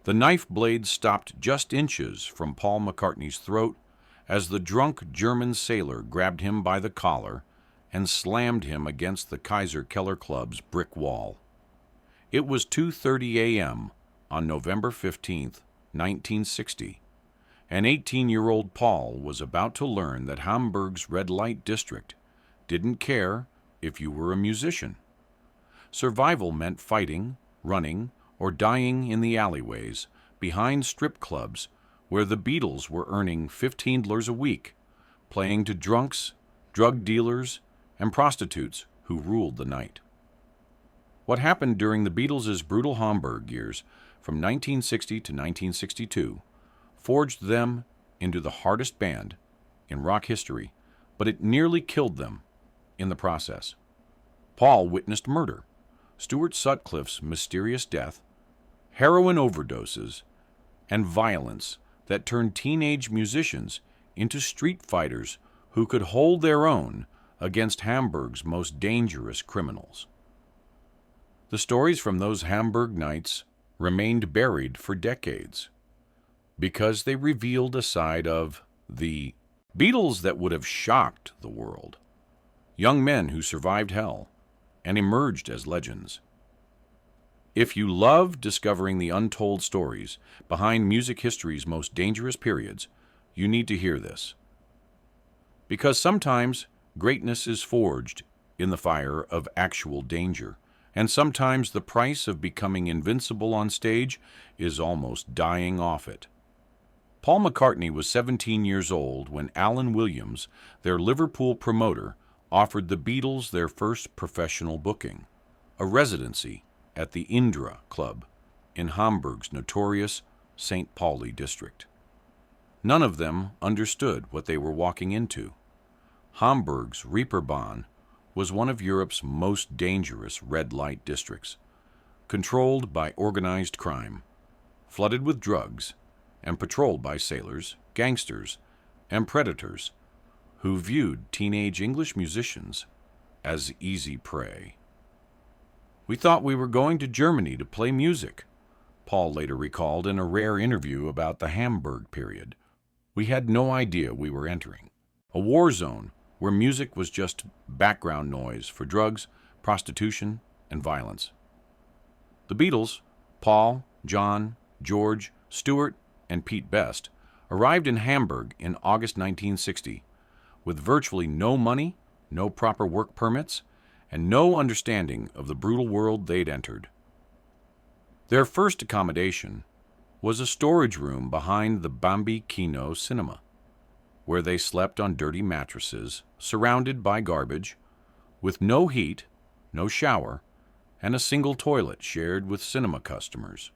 The knife blade stopped just inches from Paul McCartney's throat as the drunk German sailor grabbed him by the collar and slammed him against the Kaiser Keller Club's brick wall. It was 2:30 a.m. on November 15th, 1960, and 18-year-old Paul was about to learn that Hamburg's red light district didn't care if you were a musician. Survival meant fighting, running, or dying in the alleyways behind strip clubs where the Beatles were earning $15 a week, playing to drunks, drug dealers, and prostitutes who ruled the night. What happened during the Beatles' brutal Hamburg years from 1960 to 1962 forged them into the hardest band in rock history, but it nearly killed them in the process. Paul witnessed murder, Stuart Sutcliffe's mysterious death, heroin overdoses, and violence that turned teenage musicians into street fighters who could hold their own against Hamburg's most dangerous criminals. The stories from those Hamburg nights remained buried for decades because they revealed a side of the Beatles that would have shocked the world. Young men who survived hell and emerged as legends. If you love discovering the untold stories behind music history's most dangerous periods, you need to hear this. Because sometimes greatness is forged in the fire of actual danger, and sometimes the price of becoming invincible on stage is almost dying off it. Paul McCartney was 17 years old when Alan Williams, their Liverpool promoter, offered the Beatles their first professional booking, a residency at the Indra Club in Hamburg's notorious St. Pauli district. None of them understood what they were walking into. Hamburg's Reeperbahn was one of Europe's most dangerous red light districts, controlled by organized crime, flooded with drugs, and patrolled by sailors, gangsters, and predators who viewed teenage English musicians as easy prey. "We thought we were going to Germany to play music," Paul later recalled in a rare interview about the Hamburg period. "We had no idea we were entering a war zone where music was just background noise for drugs, prostitution, and violence." The Beatles, Paul, John, George, Stuart, and Pete Best, arrived in Hamburg in August 1960 with virtually no money, no proper work permits, and no understanding of the brutal world they'd entered. Their first accommodation was a storage room behind the Bambi Kino cinema, where they slept on dirty mattresses, surrounded by garbage, with no heat, no shower, and a single toilet shared with cinema customers.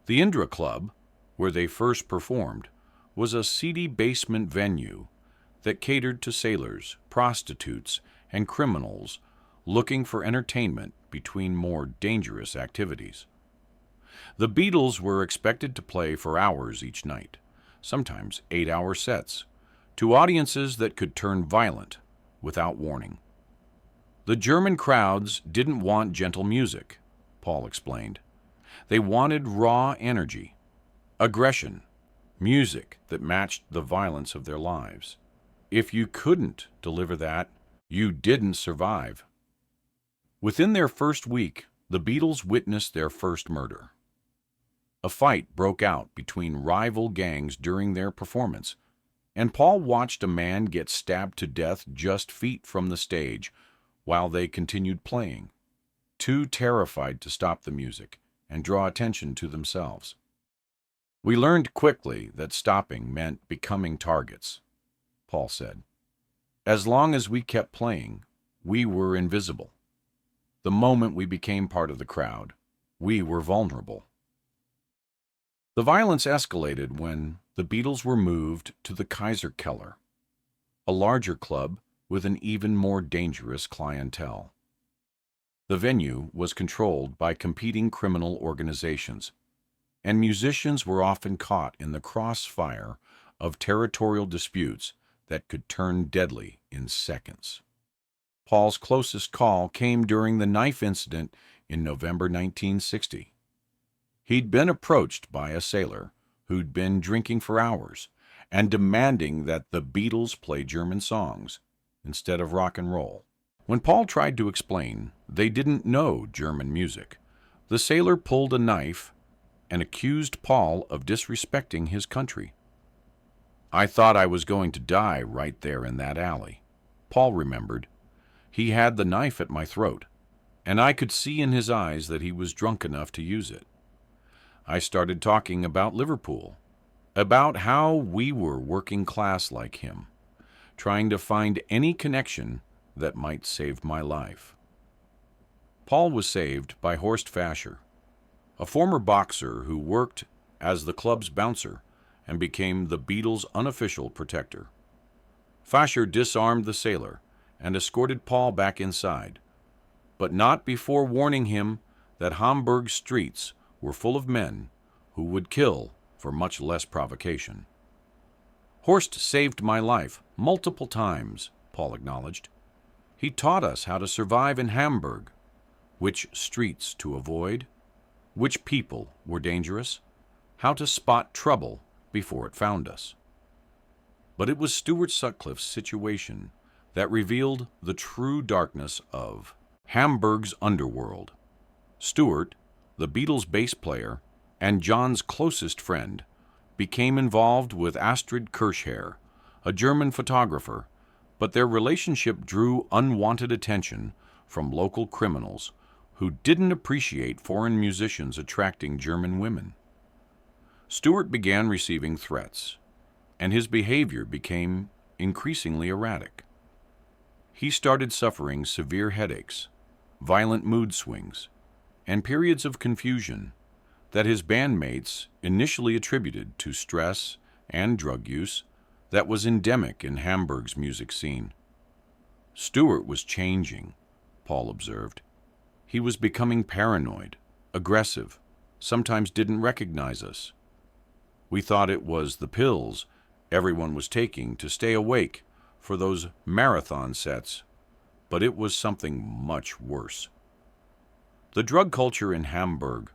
The Indra Club, where they first performed, was a seedy basement venue that catered to sailors, prostitutes, and criminals looking for entertainment between more dangerous activities. The Beatles were expected to play for hours each night, sometimes 8-hour sets, to audiences that could turn violent without warning. The German crowds didn't want gentle music, Paul explained. They wanted raw energy, aggression, music that matched the violence of their lives. If you couldn't deliver that, you didn't survive. Within their first week, the Beatles witnessed their first murder. A fight broke out between rival gangs during their performance, and Paul watched a man get stabbed to death just feet from the stage while they continued playing, too terrified to stop the music and draw attention to themselves. "We learned quickly that stopping meant becoming targets," Paul said. "As long as we kept playing, we were invisible. The moment we became part of the crowd, we were vulnerable." The violence escalated when the Beatles were moved to the Kaiser Keller, a larger club with an even more dangerous clientele. The venue was controlled by competing criminal organizations, and musicians were often caught in the crossfire of territorial disputes that could turn deadly in seconds. Paul's closest call came during the knife incident in November 1960. He'd been approached by a sailor who'd been drinking for hours and demanding that the Beatles play German songs instead of rock and roll. When Paul tried to explain they didn't know German music, the sailor pulled a knife and accused Paul of disrespecting his country. "I thought I was going to die right there in that alley," Paul remembered. "He had the knife at my throat, and I could see in his eyes that he was drunk enough to use it. I started talking about Liverpool, about how we were working class like him, trying to find any connection that might save my life." Paul was saved by Horst Fascher, a former boxer who worked as the club's bouncer and became the Beatles' unofficial protector. Fascher disarmed the sailor and escorted Paul back inside, but not before warning him that Hamburg's streets were full of men who would kill for much less provocation. "Horst saved my life multiple times," Paul acknowledged. "He taught us how to survive in Hamburg, which streets to avoid, which people were dangerous, how to spot trouble before it found us." But it was Stuart Sutcliffe's situation that revealed the true darkness of Hamburg's underworld. Stuart, the Beatles' bass player and John's closest friend, became involved with Astrid Kirchherr, a German photographer, but their relationship drew unwanted attention from local criminals who didn't appreciate foreign musicians attracting German women. Stuart began receiving threats, and his behavior became increasingly erratic. He started suffering severe headaches, violent mood swings, and periods of confusion that his bandmates initially attributed to stress and drug use that was endemic in Hamburg's music scene. Stuart was changing, Paul observed. He was becoming paranoid, aggressive, sometimes didn't recognize us. We thought it was the pills everyone was taking to stay awake for those marathon sets, but it was something much worse. The drug culture in Hamburg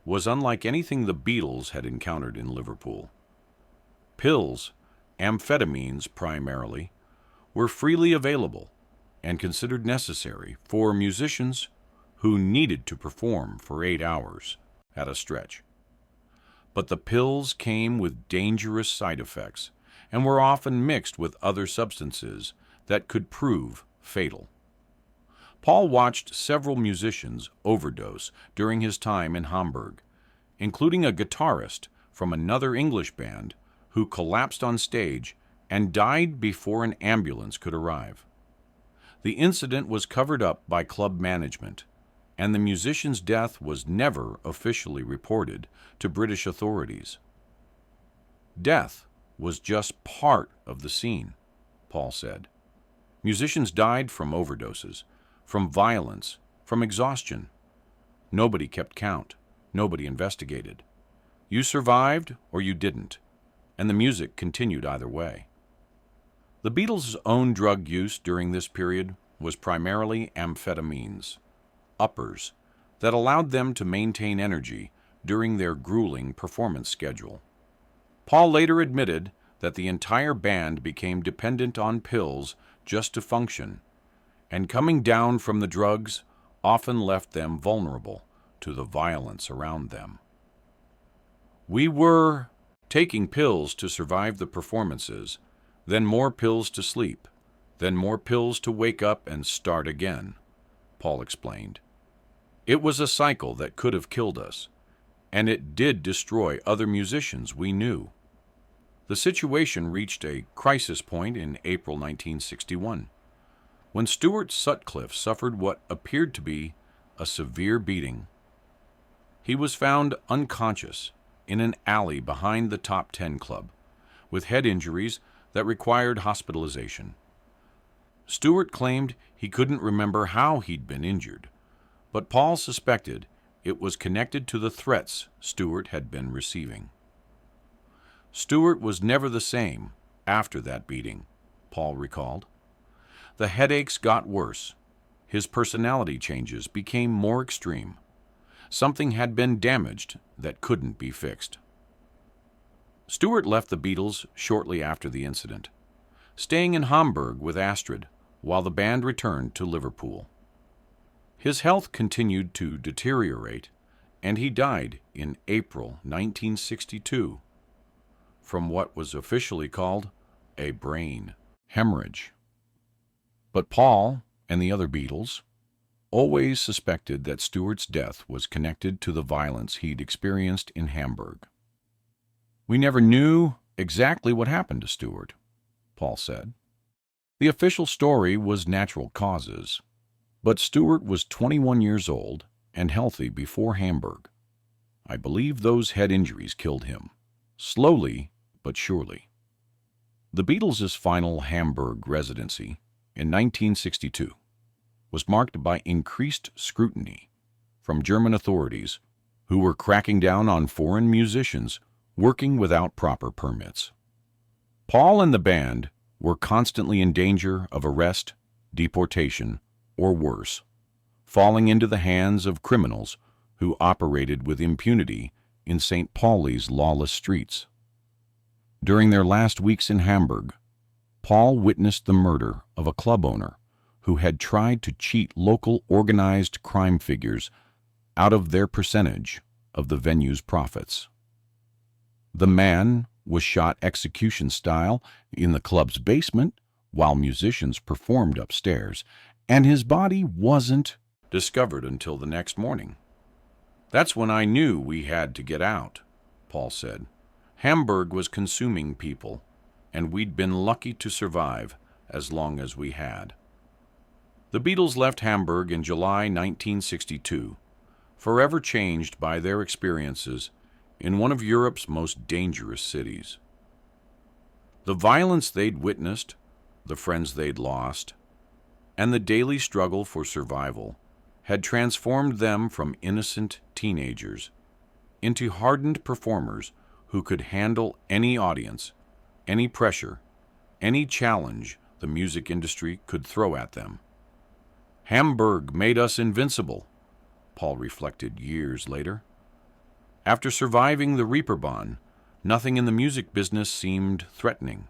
was unlike anything the Beatles had encountered in Liverpool. Pills, amphetamines primarily, were freely available and considered necessary for musicians who needed to perform for 8 hours at a stretch. But the pills came with dangerous side effects and were often mixed with other substances that could prove fatal. Paul watched several musicians overdose during his time in Hamburg, including a guitarist from another English band who collapsed on stage and died before an ambulance could arrive. The incident was covered up by club management, and the musician's death was never officially reported to British authorities. Death was just part of the scene, Paul said. Musicians died from overdoses, from violence, from exhaustion. Nobody kept count. Nobody investigated. You survived or you didn't, and the music continued either way. The Beatles' own drug use during this period was primarily amphetamines, uppers, that allowed them to maintain energy during their grueling performance schedule. Paul later admitted that the entire band became dependent on pills just to function, and coming down from the drugs often left them vulnerable to the violence around them. "We were taking pills to survive the performances, then more pills to sleep, then more pills to wake up and start again," Paul explained. "It was a cycle that could have killed us, and it did destroy other musicians we knew." The situation reached a crisis point in April 1961, when Stuart Sutcliffe suffered what appeared to be a severe beating. He was found unconscious in an alley behind the Top 10 Club, with head injuries that required hospitalization. Stuart claimed he couldn't remember how he'd been injured, but Paul suspected it was connected to the threats Stuart had been receiving. Stuart was never the same after that beating, Paul recalled. The headaches got worse. His personality changes became more extreme. Something had been damaged that couldn't be fixed. Stuart left the Beatles shortly after the incident, staying in Hamburg with Astrid while the band returned to Liverpool. His health continued to deteriorate, and he died in April 1962 from what was officially called a brain hemorrhage. But Paul and the other Beatles always suspected that Stuart's death was connected to the violence he'd experienced in Hamburg. "We never knew exactly what happened to Stuart," Paul said. "The official story was natural causes, but Stuart was 21 years old and healthy before Hamburg. I believe those head injuries killed him, slowly but surely." The Beatles' final Hamburg residency in 1962 was marked by increased scrutiny from German authorities who were cracking down on foreign musicians working without proper permits. Paul and the band were constantly in danger of arrest, deportation, or worse, falling into the hands of criminals who operated with impunity in St. Pauli's lawless streets. During their last weeks in Hamburg, Paul witnessed the murder of a club owner who had tried to cheat local organized crime figures out of their percentage of the venue's profits. The man was shot execution style in the club's basement while musicians performed upstairs, and his body wasn't discovered until the next morning. "That's when I knew we had to get out," Paul said. "Hamburg was consuming people, and we'd been lucky to survive as long as we had." The Beatles left Hamburg in July 1962, forever changed by their experiences in one of Europe's most dangerous cities. The violence they'd witnessed, the friends they'd lost, and the daily struggle for survival had transformed them from innocent teenagers into hardened performers who could handle any audience, any pressure, any challenge the music industry could throw at them. "Hamburg made us invincible," Paul reflected years later. "After surviving the Reeperbahn, nothing in the music business seemed threatening.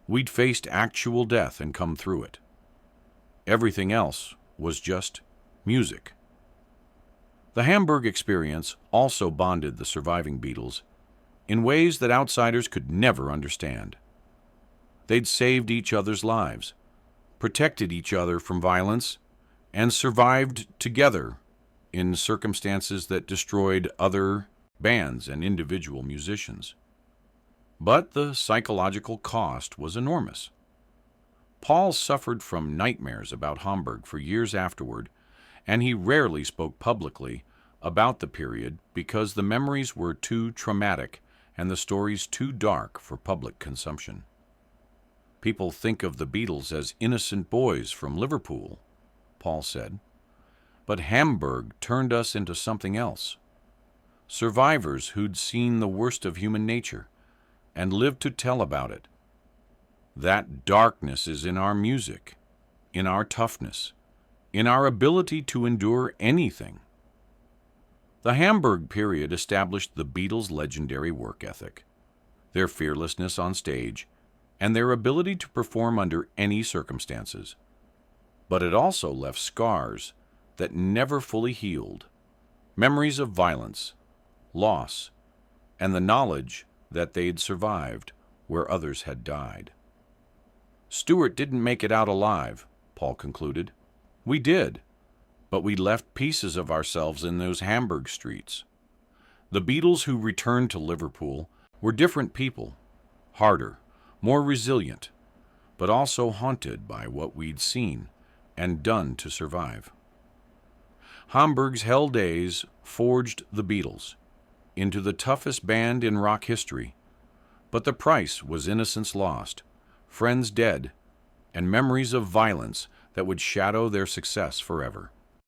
We'd faced actual death and come through it. Everything else was just music." The Hamburg experience also bonded the surviving Beatles in ways that outsiders could never understand. They'd saved each other's lives, protected each other from violence, and survived together in circumstances that destroyed other bands and individual musicians. But the psychological cost was enormous. Paul suffered from nightmares about Hamburg for years afterward, and he rarely spoke publicly about the period because the memories were too traumatic and the stories too dark for public consumption. "People think of the Beatles as innocent boys from Liverpool," Paul said, "but Hamburg turned us into something else. Survivors who'd seen the worst of human nature and lived to tell about it. That darkness is in our music, in our toughness, in our ability to endure anything." The Hamburg period established the Beatles' legendary work ethic, their fearlessness on stage, and their ability to perform under any circumstances. But it also left scars that never fully healed, memories of violence, loss, and the knowledge that they'd survived where others had died. "Stuart didn't make it out alive," Paul concluded. "We did, but we left pieces of ourselves in those Hamburg streets." The Beatles who returned to Liverpool were different people, harder, more resilient, but also haunted by what we'd seen and done to survive. Hamburg's hell days forged the Beatles into the toughest band in rock history, but the price was innocence lost, friends dead, and memories of violence that would shadow their success forever.